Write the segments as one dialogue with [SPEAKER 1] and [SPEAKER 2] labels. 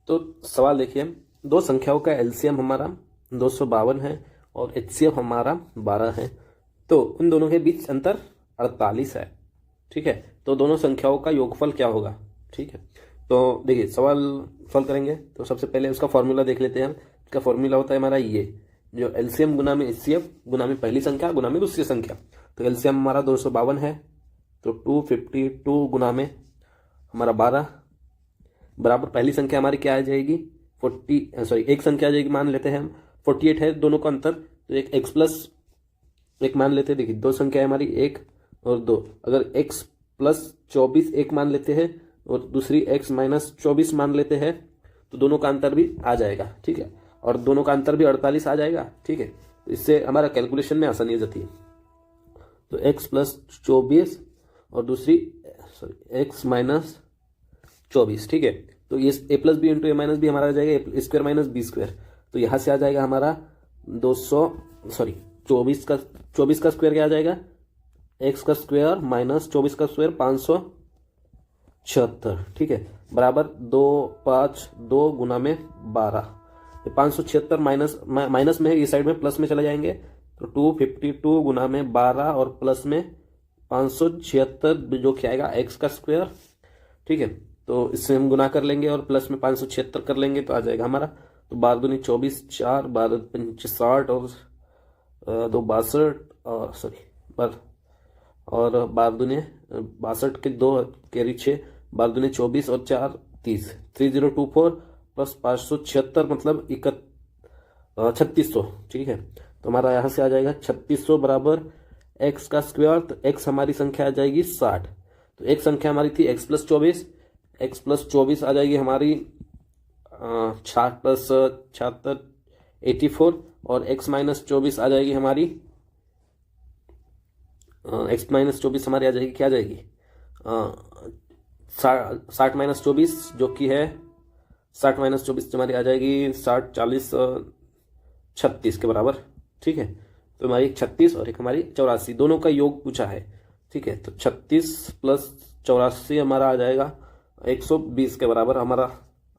[SPEAKER 1] तो सवाल देखिए, दो संख्याओं का एलसीएम हमारा 252 है और एचसीएफ हमारा 12 है, तो उन दोनों के बीच अंतर 48 है। ठीक है, तो दोनों संख्याओं का योगफल क्या होगा। ठीक है, तो देखिए सवाल सॉल्व करेंगे तो सबसे पहले उसका फॉर्मूला देख लेते हैं। इसका फॉर्मूला होता है हमारा ये, जो एलसीएम गुना में एचसीएफ गुना में पहली संख्या गुना में दूसरी संख्या। तो एलसीएम हमारा 252 है, तो 252 गुना में हमारा 12 बराबर पहली संख्या हमारी क्या आ जाएगी, एक संख्या आ जाएगी, मान लेते हैं हम 48 है दोनों का अंतर, तो एक x प्लस एक मान लेते हैं। देखिए दो संख्या है हमारी 1 और 2, अगर x प्लस 24 एक मान लेते हैं और दूसरी x माइनस 24 मान लेते हैं, तो दोनों का अंतर भी आ जाएगा। ठीक है, और दोनों का अंतर भी 48 आ जाएगा। ठीक है, तो इससे हमारा कैलकुलेशन में आसानी हो जाती है। तो x प्लस 24 और दूसरी x माइनस 24। ठीक है, तो ये a plus B into A minus B हमारा आ जाएगा A square minus B square. तो यहाँ से आ जाएगा हमारा 24 का स्क्वायर क्या आ जाएगा, x का स्क्वायर माइनस 24 का स्क्वायर 576। ठीक है, बराबर 252 गुना में 12, 576 माइनस में है, ये साइड में प्लस में चले जाएंगे, तो 252 गुना में 12 और प्लस में 576 जो क्या आएगा x का स्क्वायर। ठीक है, तो इससे हम गुना कर लेंगे और प्लस में 576 कर लेंगे तो आ जाएगा हमारा, तो 12 दूनी 24, 4 12 पंच 60 और 2 62 और और 12 दूने 62 के 2 कैरी 6, 12 दूने 24 और 4 30, 3024 प्लस 576 मतलब 3600। ठीक है, तो हमारा यहाँ से आ जाएगा 3600 बराबर x का स्क्वायर, तो x हमारी संख्या आ जाएगी 60। तो एक संख्या हमारी थी x प्लस 24 आ जाएगी हमारी 60 प्लस 76 84, और x माइनस 24 आ जाएगी हमारी x माइनस 24 हमारी आ जाएगी, क्या आ जाएगी 60 माइनस 24 जो कि है 60 माइनस 24 हमारी आ जाएगी 60 40 36 के बराबर। ठीक है, तो हमारी एक 36 और एक हमारी 84, दोनों का योग पूछा है। ठीक है, तो 36 प्लस 84 हमारा आ जाएगा 120 के बराबर, हमारा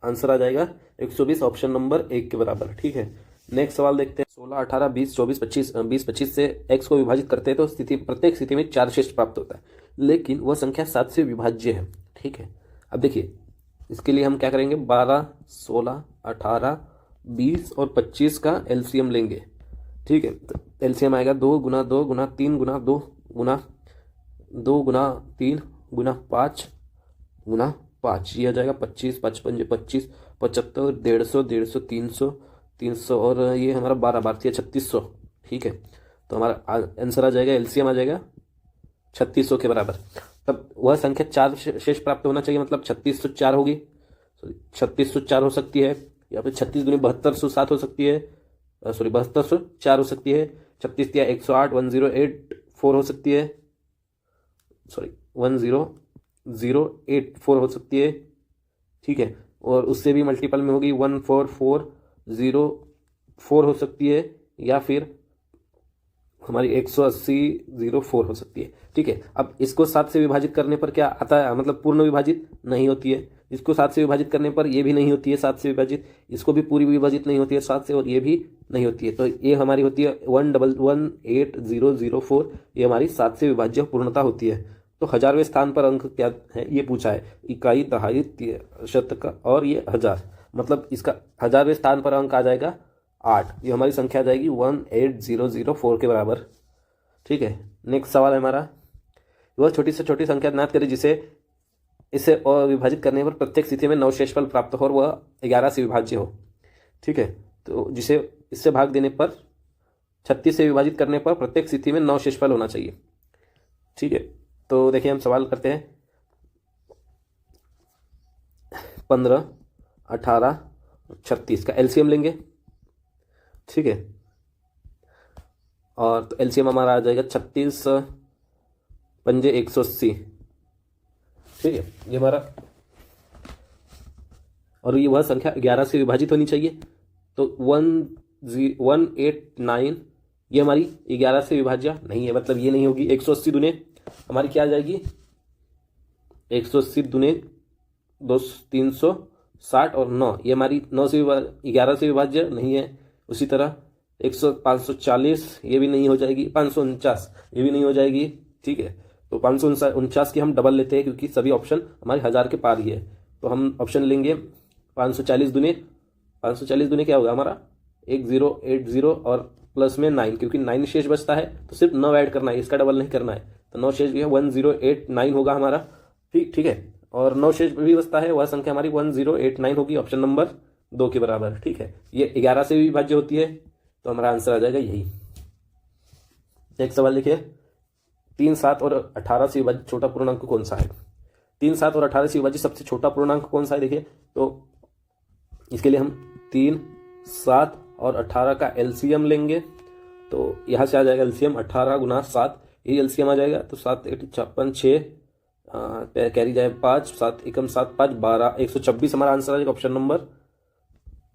[SPEAKER 1] आंसर आ जाएगा 120, ऑप्शन नंबर 1 के बराबर। ठीक है, नेक्स्ट सवाल देखते हैं। 16 18 20 24 25 से x को विभाजित करते हैं तो प्रत्येक स्थिति में 4 शेष प्राप्त होता है, लेकिन वह संख्या 7 से विभाज्य है। ठीक है, अब देखिए इसके लिए हम क्या करेंगे, 12 16 18 20 और 25 का एलसीएम लेंगे। ठीक है, तो एलसीएम आएगा 2 गुना 2 गुना 3 गुना 2 गुना 2 गुना 3 गुना 5 गुना 5, ये आ जाएगा 25 55 25 75 150 150 300 और ये हमारा 12 भारतीय 3600। ठीक है, तो हमारा आंसर आ जाएगा, एलसीएम आ जाएगा 3600 के बराबर। तब वह संख्या 4 शेष प्राप्त होना चाहिए, मतलब 3604 होगी, 3604 हो सकती है, या फिर 36 दूनी 7207 हो सकती है, 7204 हो सकती है, 36 या 108 1084 हो सकती है, 1084 हो सकती है। ठीक है, और उससे भी मल्टीपल में होगी 14404 हो सकती है, या फिर हमारी 18004 हो सकती है। ठीक है, अब इसको 7 से विभाजित करने पर क्या आता है, मतलब पूर्ण विभाजित नहीं होती है, इसको 7 से विभाजित करने पर ये भी नहीं होती है 7 से विभाजित, इसको भी पूरी विभाजित नहीं होती है 7 से, और ये भी नहीं होती है, तो ये हमारी होती है 118004, ये हमारी 7 से विभाज्य पूर्णता होती है। तो 1000वें स्थान पर अंक क्या है ये पूछा है, इकाई दहाई शतक और ये 1000, मतलब इसका 1000वें स्थान पर अंक आ जाएगा 8, ये हमारी संख्या आ जाएगी 18004 के बराबर। ठीक है, नेक्स्ट सवाल है हमारा, वह छोटी से छोटी संख्या ज्ञात करें जिसे इसे विभाजित करने पर प्रत्येक स्थिति में 9 शेषफल प्राप्त हो और वह 11 से विभाज्य हो। ठीक है, तो जिसे इससे भाग देने पर 36 से विभाजित करने पर प्रत्येक स्थिति में 9 शेषफल होना चाहिए। ठीक है, तो देखिए हम सवाल करते हैं, 15 18 36 का एलसीएम लेंगे। ठीक है, और तो एलसीएम हमारा आ जाएगा 36 पंजे 180। ठीक है, ये हमारा, और ये वह संख्या 11 से विभाजित होनी चाहिए, तो 189 ये हमारी 11 से विभाज्य नहीं है, मतलब ये नहीं होगी। 180 दुने हमारी क्या आ जाएगी, 180 दुने 300 60 और 9, ये हमारी 9 से 11 से विभाज्य नहीं है। उसी तरह 540 ये भी नहीं हो जाएगी, 549 ये भी नहीं हो जाएगी। ठीक है, तो 549 की हम डबल लेते हैं क्योंकि सभी ऑप्शन हमारे 1000 के पार ही है। तो हम ऑप्शन लेंगे 540 दुने, 540 दुने क्या होगा हमारा 1080 और प्लस में 9, क्योंकि 9 शेष बचता है तो सिर्फ 9 ऐड करना है, इसका डबल नहीं करना है। तो 9 शेष भी है 1089 होगा हमारा। ठीक है, और 9 शेष भी बचता है, वह संख्या हमारी 1089 होगी, ऑप्शन नंबर 2 के बराबर। ठीक है, ये 11 से भी विभाज्य होती है, तो हमारा आंसर आ जाएगा यही। एक सवाल देखिए, 3, 7 और 18 से विभाजित छोटा पूर्णांक कौन सा है? 3, 7 और 18 से विभाजित सबसे छोटा पूर्णांक कौन सा है? देखिए, तो इसके लिए हम 3, 7 और 18 का एलसीएम लेंगे। तो यहाँ से आ जाएगा एलसीएम 18 गुना 7, यही एलसीएम आ जाएगा। तो 7 8 56 6 कैरी जाए 5, 7 एकम 7 5 12, 126 हमारा आंसर आ जाएगा, ऑप्शन नंबर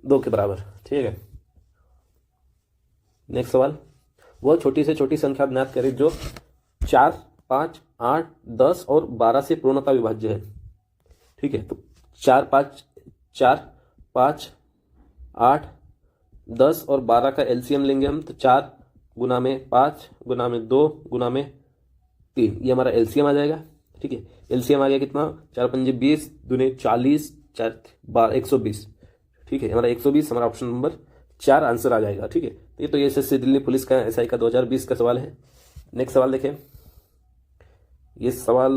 [SPEAKER 1] 2 के बराबर। ठीक है, नेक्स्ट सवाल, वह छोटी से छोटी संख्या ज्ञात करें जो 4, 5, 8, 10 और 12 से पूर्णतः विभाज्य है। ठीक है, तो 4, 5, 8, 10 और 12 का एलसीएम लेंगे हम। तो 4 गुना में 5 गुना में 2 गुना में 3, ये हमारा एलसीएम आ जाएगा। ठीक है, एलसीएम आ गया कितना, 4 पंजे 20 दुने 40 4 12 120। ठीक है, हमारा 120 हमारा ऑप्शन नंबर 4 आंसर आ जाएगा। ठीक है, तो ये एसएससी दिल्ली पुलिस का एसआई का 2020 का सवाल है। नेक्स्ट सवाल देखें, ये सवाल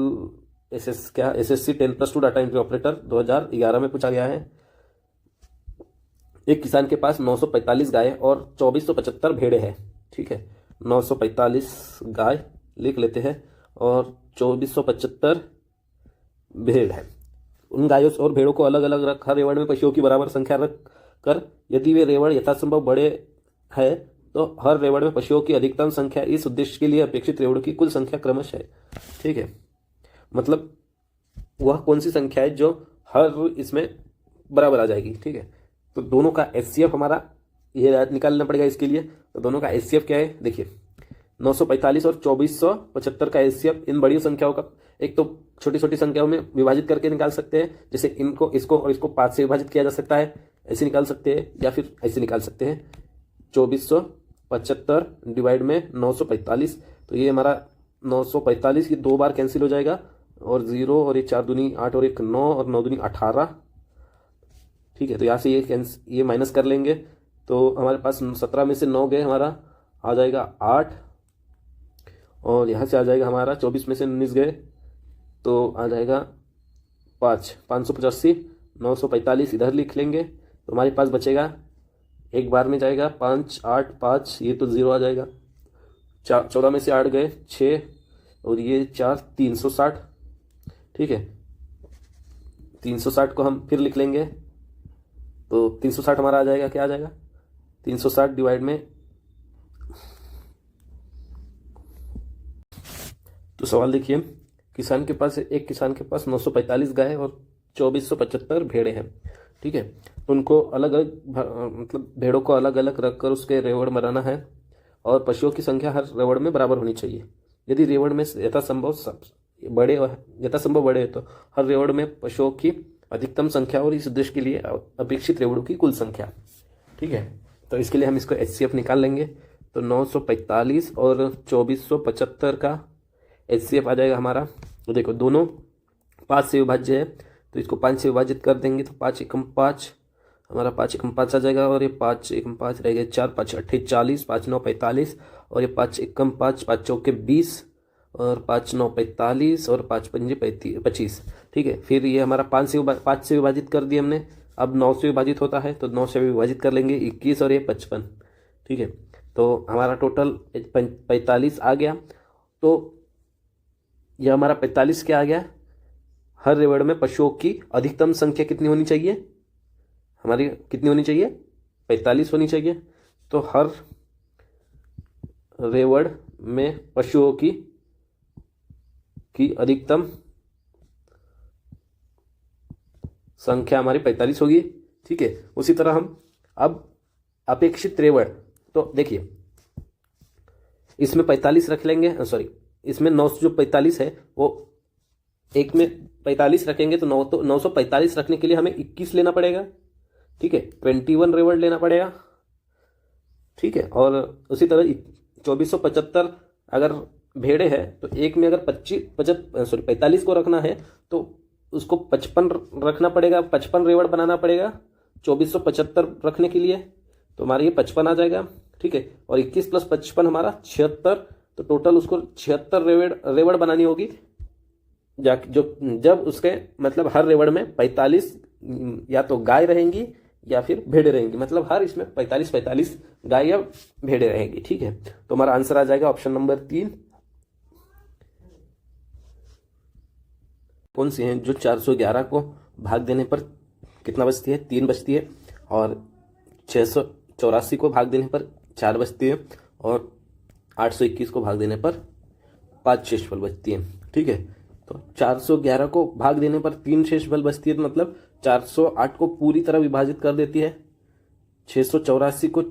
[SPEAKER 1] एसएससी 10+2 डाटा एंट्री ऑपरेटर 2011 में पूछा गया है। एक किसान के पास 945 गाय और 2475 भेड़े हैं। ठीक है, 945 गाय लिख लेते हैं और 2475 भेड़ है। उन गायों और भेड़ों को अलग अलग रख, हर रेवड़ में पशुओं की बराबर संख्या रख कर यदि वे रेवड़ यथासंभव बड़े है तो हर रेवड़ में पशुओं की अधिकतम संख्या इस उद्देश्य के लिए अपेक्षित रेवड़ों की कुल संख्या क्रमशः है। ठीक है, मतलब वह कौन सी संख्या है जो हर इसमें बराबर आ जाएगी। ठीक है, तो दोनों का एचसीएफ हमारा ये निकालना पड़ेगा इसके लिए। तो दोनों का एचसीएफ क्या है, देखिए 945 और 2475 का एचसीएफ इन बड़ी संख्याओं का, एक तो छोटी छोटी संख्याओं में विभाजित करके निकाल सकते हैं, जैसे इनको इसको और इसको 5 से विभाजित किया जा सकता है, ऐसे निकाल सकते हैं, या फिर ऐसे निकाल सकते हैं 2475 डिवाइड में 945। तो ये हमारा 945 ये 2 बार कैंसिल हो जाएगा, और 0 और ये 4 दूनी 8 और 1 9 और 9 दूनी 18। ठीक है, तो यहाँ से ये माइनस कर लेंगे तो हमारे पास 17 में से 9 गए, हमारा आ जाएगा 8, और यहाँ से आ जाएगा हमारा 24 में से 19 गए तो आ जाएगा 5, 585, 945 इधर लिख लेंगे तो हमारे पास बचेगा, एक बार में जाएगा 5 8 5, ये तो 0 आ जाएगा। 14 में से 8 गए 6 और ये 4, 360। ठीक है, 360 को हम फिर लिख लेंगे तो 360 हमारा आ जाएगा, क्या आ जाएगा 360 डिवाइड में, तो सवाल देखिए, एक किसान के पास 945 गाय और 2475 भेड़े हैं। ठीक है, उनको अलग अलग मतलब भेड़ों को अलग अलग रखकर उसके रेवड़ बनाना है और पशुओं की संख्या हर रेवड़ में बराबर होनी चाहिए। यदि रेवड़ में यथासंभव बड़े है तो हर रेवड़ में पशुओं की अधिकतम संख्या और इस उद्देश्य के लिए अपेक्षित रेवड़ों की कुल संख्या। ठीक है, तो इसके लिए हम इसको एचसीएफ निकाल लेंगे। तो 945 और 2475 का एचसीएफ आ जाएगा हमारा। तो देखो दोनों 5 से विभाज्य है, तो इसको 5 से विभाजित कर देंगे तो 5 एकम 5 हमारा 5 एकम 5 आ जाएगा, और ये 5 एकम 5 रह गए 4, 5 8 40, 5 9 45, और ये 5 एकम 5, 5 चौके 20, और 5 9 45, और 5 पंजे 25। ठीक है, फिर ये हमारा 5 से विभाजित कर दिए हमने। अब 9 से विभाजित होता है तो 9 से विभाजित कर लेंगे 21, और ये 55। ठीक है, तो हमारा टोटल 45 आ गया। तो यह हमारा 45 क्या आ गया, हर रेवड़ में पशुओं की अधिकतम संख्या कितनी होनी चाहिए, हमारी कितनी होनी चाहिए 45 होनी चाहिए। तो हर रेवड़ में पशुओं की अधिकतम संख्या हमारी 45 होगी। ठीक है, उसी तरह हम अब अपेक्षित रेवड़, तो देखिए इसमें 45 रख लेंगे, सॉरी इसमें 9 जो 45 है वो एक में 45 रखेंगे तो 945 रखने के लिए हमें 21 लेना पड़ेगा, ठीक है, 21 रेवड़ लेना पड़ेगा, ठीक है। और उसी तरह 2475 अगर भेड़े है तो एक में अगर 45 को रखना है तो उसको 55 रखना पड़ेगा, 55 रेवड़ बनाना पड़ेगा 2475 रखने के लिए, तो हमारा ये 55 आ जाएगा, ठीक है। और 21 + 55 हमारा 76, तो टोटल उसको 76 रेवड़ बनानी होगी। जब उसके मतलब हर रेवड़ में 45 या तो गाय रहेंगी या फिर भेड़े रहेंगी, मतलब हर इसमें 45 गाय या भेड़े रहेंगी, ठीक है। तो हमारा आंसर आ जाएगा ऑप्शन नंबर 3। कौन सी है जो 411 को भाग देने पर कितना बचती है, 3 बचती है, और 684 को भाग देने पर 4 बचती है, और 821 को भाग देने पर 5 शेषफल बचती है, ठीक है। तो 411 को भाग देने पर 3 शेषफल बचती है, तो मतलब 408 को पूरी तरह विभाजित कर देती है, 684 को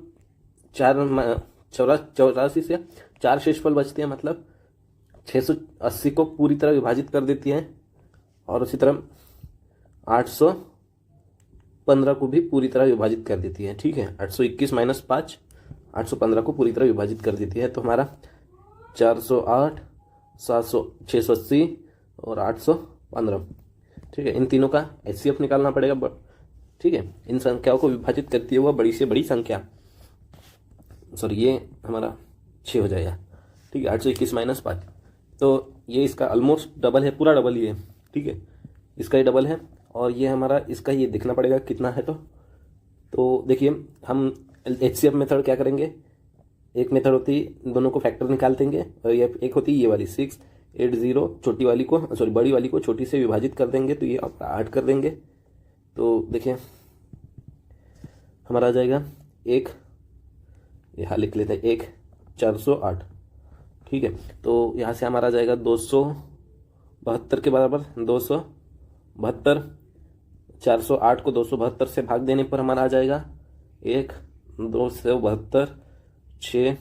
[SPEAKER 1] 84 से 4 शेषफल बचते हैं, मतलब 680 को पूरी तरह विभाजित कर देती है, और उसी तरह 815 को भी पूरी तरह विभाजित कर देती है, ठीक है। 821 - 5 815 को पूरी तरह विभाजित कर देती है, तो हमारा 408, 680 और 815, ठीक है। इन तीनों का HCF निकालना पड़ेगा, ठीक है। इन संख्याओं को विभाजित करती है वह बड़ी से बड़ी संख्या, सॉरी ये हमारा 6 हो जाएगा, ठीक है। 821 - 5, तो ये इसका ऑलमोस्ट डबल है, पूरा डबल ही है, ठीक है। इसका ही डबल है, और ये हमारा इसका ये देखना पड़ेगा कितना है। तो देखिए हम HCF मेथड क्या करेंगे, एक मेथड होती है दोनों को फैक्टर निकाल देंगे, और ये एक होती है ये वाली 680, छोटी वाली को सॉरी बड़ी वाली को छोटी से विभाजित कर देंगे, तो ये 8 कर देंगे। तो देखिए हमारा आ जाएगा 1, यहाँ लिख लेते हैं 1 408, ठीक है। तो यहाँ से हमारा आ जाएगा 272 के बराबर 272, 408 को 272 से भाग देने पर हमारा आ जाएगा 1, 272, 6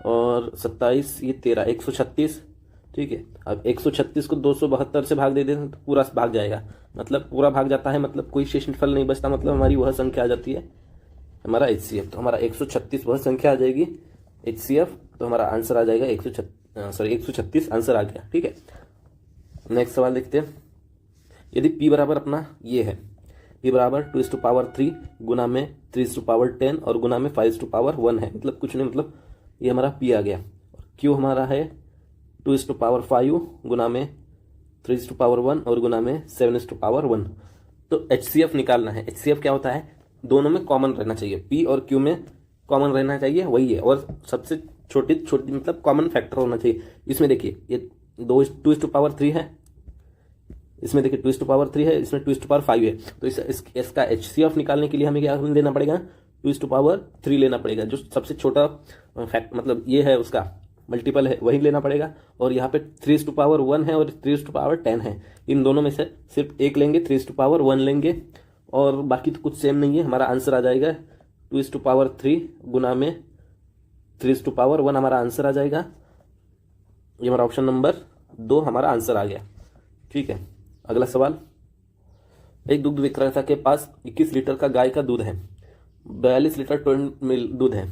[SPEAKER 1] और 27, ये 13, 136, ठीक है। अब 136 को 272 से भाग दे दें तो पूरा भाग जाएगा, मतलब पूरा भाग जाता है, मतलब कोई शेषफल नहीं बचता, मतलब हमारी वह संख्या आ जाती है हमारा HCF। तो हमारा 136 वह संख्या आ जाएगी HCF, तो हमारा आंसर आ जाएगा 136 आंसर आ गया, ठीक है। नेक्स्ट सवाल देखते हैं। यदि P बराबर अपना ये है, P बराबर 2:3 गुना में 3:10 और गुना में 5:1 है, मतलब कुछ नहीं, मतलब ये हमारा P आ गया। Q हमारा है 2:5 गुना में 3:1 और गुना में 7:1। तो HCF निकालना है। HCF क्या होता है, दोनों में कॉमन रहना चाहिए, P और Q में कॉमन रहना चाहिए, वही है, और सबसे छोटी मतलब कॉमन फैक्टर होना चाहिए। इसमें देखिए ये 2:3 है, इसमें देखिए 2:3 है, इसमें 2:5 है, तो इसका HCF निकालने के लिए हमें क्या देना पड़ेगा, 2:3 लेना पड़ेगा, जो सबसे छोटा फैक्ट मतलब ये है उसका मल्टीपल है वही लेना पड़ेगा। और यहाँ पे 3:1 है और 3:10 है, इन दोनों में से सिर्फ एक लेंगे, 3:1 लेंगे, और बाकी तो कुछ सेम नहीं है। हमारा आंसर आ जाएगा 2:3 गुना में 3:1 हमारा आंसर आ जाएगा। ये हमारा ऑप्शन नंबर 2 हमारा आंसर आ गया, ठीक है। अगला सवाल, एक दुग्ध विक्रेता के पास 21 लीटर का गाय का दूध है, 42 लीटर टोन दूध है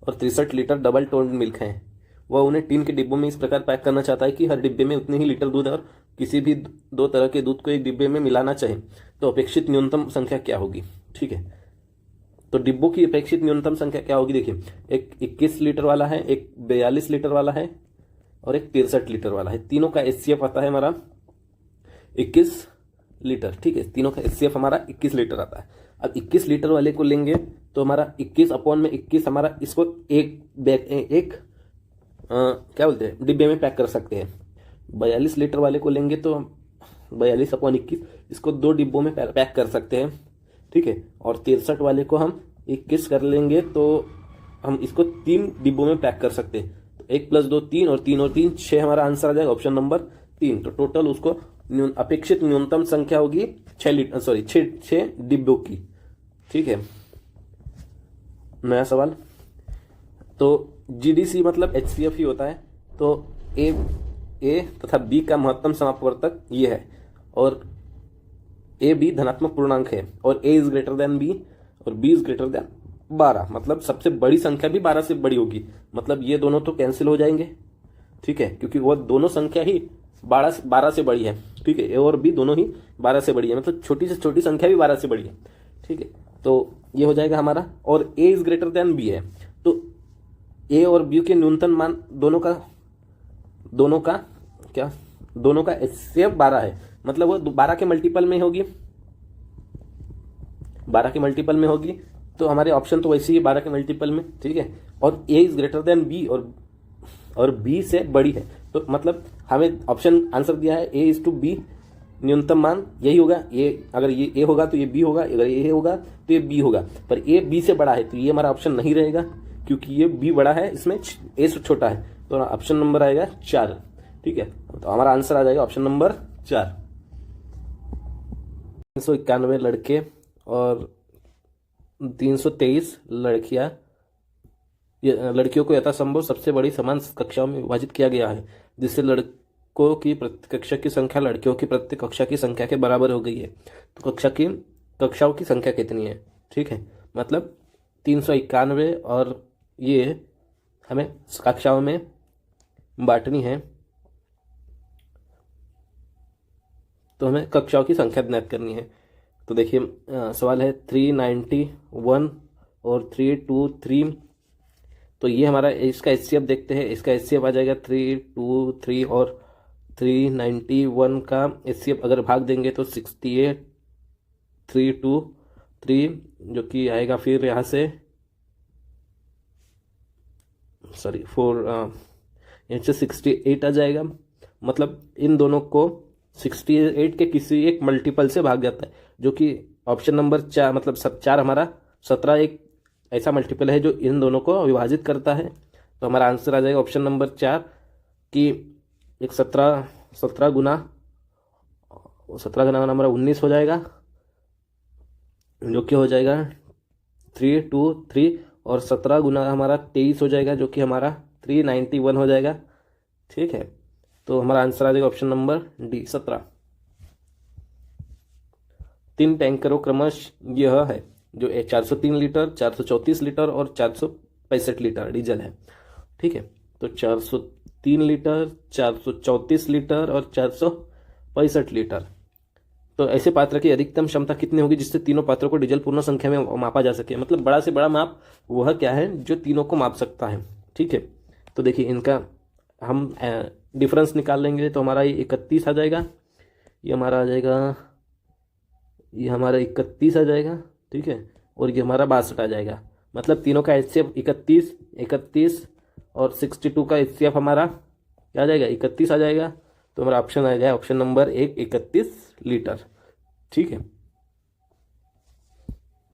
[SPEAKER 1] और 63 लीटर डबल टोन मिल्क है। वह उन्हें टीन के डिब्बों में इस प्रकार पैक करना चाहता है कि हर डिब्बे में उतने ही लीटर दूध है, और किसी भी 2 तरह के दूध को एक डिब्बे में मिलाना चाहे तो अपेक्षित न्यूनतम संख्या क्या होगी, ठीक है। तो डिब्बों की अपेक्षित न्यूनतम संख्या क्या होगी, देखिए एक 21 लीटर वाला है, एक 42 लीटर वाला है और एक 63 लीटर वाला है। तीनों का HCF आता है हमारा 21 लीटर, ठीक है। तीनों का HCF हमारा 21 लीटर आता है। अब 21 लीटर वाले को लेंगे तो हमारा 21/21 हमारा इसको एक क्या बोलते हैं डिब्बे में पैक कर सकते हैं। 42 लीटर वाले को लेंगे तो 42/21 इसको 2 डिब्बों में पैक कर सकते हैं, ठीक है। और 63 वाले को हम 21 कर लेंगे तो हम इसको 3 डिब्बों में पैक कर सकते हैं। तो 1 + 2 3 और 3 और 3 6 हमारा आंसर आ जाएगा ऑप्शन नंबर 3। तो टोटल उसको अपेक्षित न्यूनतम संख्या होगी 6 डिब्बों की, ठीक है। नया सवाल, तो GDC मतलब HCF ही होता है। तो ए तथा बी का महत्तम समापवर्तक ये है, और ए बी धनात्मक पूर्णांक है, और ए इज ग्रेटर देन बी और बी इज ग्रेटर देन 12, मतलब सबसे बड़ी संख्या भी 12 से बड़ी होगी, मतलब ये दोनों तो कैंसिल हो जाएंगे, ठीक है, क्योंकि वो दोनों संख्या ही 12 से बड़ी है, ठीक है, ए और बी दोनों ही 12 से बड़ी है, मतलब छोटी से छोटी संख्या भी 12 से बड़ी है, ठीक है, तो ये हो जाएगा हमारा। और ए इज ग्रेटर देन बी है, तो ए और बी के न्यूनतम मान दोनों का HCF 12 है, मतलब वो 12 के मल्टीपल में होगी, 12 के मल्टीपल में होगी, तो हमारे ऑप्शन तो वैसे ही 12 के मल्टीपल में, ठीक है, और ए इज ग्रेटर देन बी और बी से बड़ी है, तो मतलब हमें ऑप्शन आंसर दिया है ए इज टू बी, न्यूनतम मान यही होगा, ए अगर ये ए होगा तो ये बी होगा, अगर ये होगा तो ये बी होगा, पर ए बी से बड़ा है तो ये हमारा ऑप्शन नहीं रहेगा, क्योंकि ये बी बड़ा है, इसमें ए से छोटा है, तो ऑप्शन नंबर आएगा 4, ठीक है, तो हमारा आंसर आ जाएगा ऑप्शन नंबर 4। 391 लड़के और 323 लड़कियों को यथासंभव सबसे बड़ी समान कक्षाओं में विभाजित किया गया है, जिससे लड़कों की प्रति कक्षा की संख्या लड़कियों की प्रति कक्षा की संख्या के बराबर हो गई है। तो कक्षाओं की संख्या कितनी है, ठीक है, मतलब 391 और ये हमें कक्षाओं में बांटनी है, तो हमें कक्षाओं की संख्या ज्ञात करनी है। तो देखिए सवाल है 391 और 323, तो ये हमारा इसका HCF देखते हैं, इसका HCF आ जाएगा 323 और 391 का HCF अगर भाग देंगे तो 68 323, जो कि आएगा फिर यहाँ से सॉरी 68 आ जाएगा, मतलब इन दोनों को 68 के किसी एक मल्टीपल से भाग जाता है, जो कि ऑप्शन नंबर 4 मतलब 4 हमारा 17 एक ऐसा मल्टीपल है जो इन दोनों को विभाजित करता है, तो हमारा आंसर आ जाएगा ऑप्शन नंबर 4 कि एक 17 गुना हमारा 19 हो जाएगा, जो कि हो जाएगा 323, और 17 गुना हमारा 23 हो जाएगा, जो कि हमारा 391 हो जाएगा, ठीक है, तो हमारा आंसर आ जाएगा ऑप्शन नंबर डी 17। 3 टैंकरों क्रमशः यह है जो 403 लीटर, 434 लीटर और 465 लीटर डीजल है, ठीक है, तो 403 लीटर, 434 लीटर और 465 लीटर, तो ऐसे पात्र की अधिकतम क्षमता कितनी होगी जिससे तीनों पात्रों को डीजल पूर्ण संख्या में मापा जा सके, मतलब बड़ा से बड़ा माप वह क्या है जो तीनों को माप सकता है, ठीक है, तो देखिए इनका हम डिफरेंस निकाल लेंगे, तो हमारा ये 31 आ जाएगा, ये हमारा आ जाएगा, ये हमारा 31 आ जाएगा, ठीक है, और ये हमारा 62 आ जाएगा, मतलब तीनों का HCF 31 और 62 का HCF हमारा क्या आ जाएगा 31 आ जाएगा, तो हमारा ऑप्शन आ जाएगा ऑप्शन नंबर 1 31 लीटर, ठीक है।